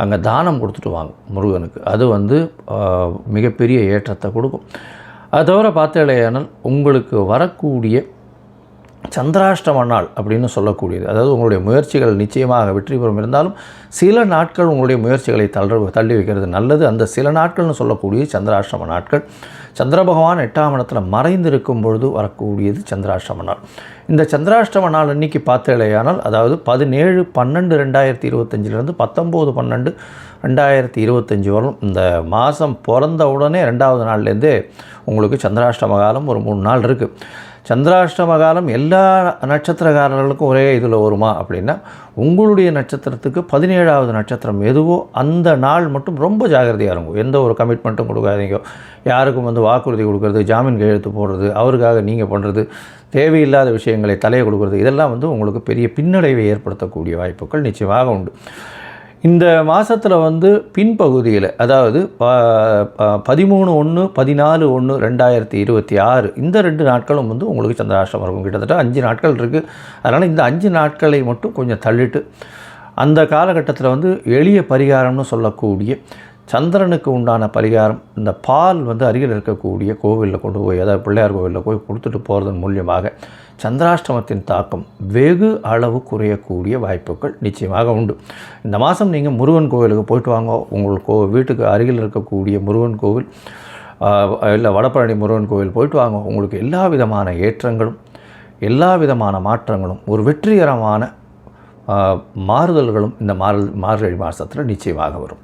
அங்கே தானம் கொடுத்துட்டு வாங்க முருகனுக்கு. அது வந்து மிகப்பெரிய ஏற்றத்தை கொடுக்கும். அது தவிர பார்த்தீங்கன்னா உங்களுக்கு வரக்கூடிய சந்திராஷ்டம நாள் அப்படின்னு சொல்லக்கூடியது, அதாவது உங்களுடைய முயற்சிகள் நிச்சயமாக வெற்றி பெறும், இருந்தாலும் சில நாட்கள் உங்களுடைய முயற்சிகளை தள்ளி வைக்கிறது நல்லது. அந்த சில நாட்கள்னு சொல்லக்கூடிய சந்திராஷ்டம நாட்கள். சந்திர பகவான் 8ஆம் இடத்துல மறைந்திருக்கும் பொழுது வரக்கூடியது சந்திராஷ்டம நாள். இந்த சந்திராஷ்டம நாள் அன்றைக்கி பார்த்தேலையானால், அதாவது 17/12/2025 19/12 2025 வரலும் இந்த மாதம் பிறந்த உடனே 2வது நாள்லேருந்தே உங்களுக்கு சந்திராஷ்டம காலம் ஒரு 3 நாள் இருக்குது. சந்திராஷ்டம காலம் எல்லா நட்சத்திரக்காரர்களுக்கும் ஒரே இதில் வருமா அப்படின்னா, உங்களுடைய நட்சத்திரத்துக்கு 17வது நட்சத்திரம் எதுவோ அந்த நாள் மட்டும் ரொம்ப ஜாகிரதையாக இருக்கும். எந்த ஒரு கமிட்மெண்ட்டும் கொடுக்காதீங்க. யாருக்கும் வாக்குறுதி கொடுக்கறது, ஜாமீன் கையெழுத்து போடுறது, அவருக்காக நீங்கள் பண்ணுறது, தேவையில்லாத விஷயங்களை தலையை கொடுக்கறது, இதெல்லாம் உங்களுக்கு பெரிய பின்னடைவை ஏற்படுத்தக்கூடிய வாய்ப்புகள் நிச்சயமாக உண்டு. இந்த மாதத்தில் பின்பகுதியில், அதாவது 13/1 14/1/2026 இந்த 2 நாட்களும் உங்களுக்கு சந்திராஷ்டமம் இருக்கும். கிட்டத்தட்ட 5 நாட்கள் இருக்குது. அதனால் இந்த 5 நாட்களை மட்டும் கொஞ்சம் தள்ளிட்டு அந்த காலகட்டத்தில் எளிய பரிகாரம்னு சொல்லக்கூடிய சந்திரனுக்கு உண்டான பரிகாரம், இந்த பால் அருகில் இருக்கக்கூடிய கோவிலில் கொண்டு போய், அதாவது பிள்ளையார் கோவிலில் போய் கொடுத்துட்டு போகிறதன் மூலியமாக சந்திராஷ்டமத்தின் தாக்கம் வெகு அளவு குறையக்கூடிய வாய்ப்புகள் நிச்சயமாக உண்டு. இந்த மாதம் நீங்கள் முருகன் கோவிலுக்கு போயிட்டு வாங்க. உங்களுக்கு வீட்டுக்கு அருகில் இருக்கக்கூடிய முருகன் கோவில் இல்லை வடபழனி முருகன் கோவில் போயிட்டு வாங்க. உங்களுக்கு எல்லா விதமான ஏற்றங்களும் எல்லா விதமான மாற்றங்களும் ஒரு வெற்றிகரமான மாறுதல்களும் இந்த மார்கழி மாதத்தில் நிச்சயமாக வரும்.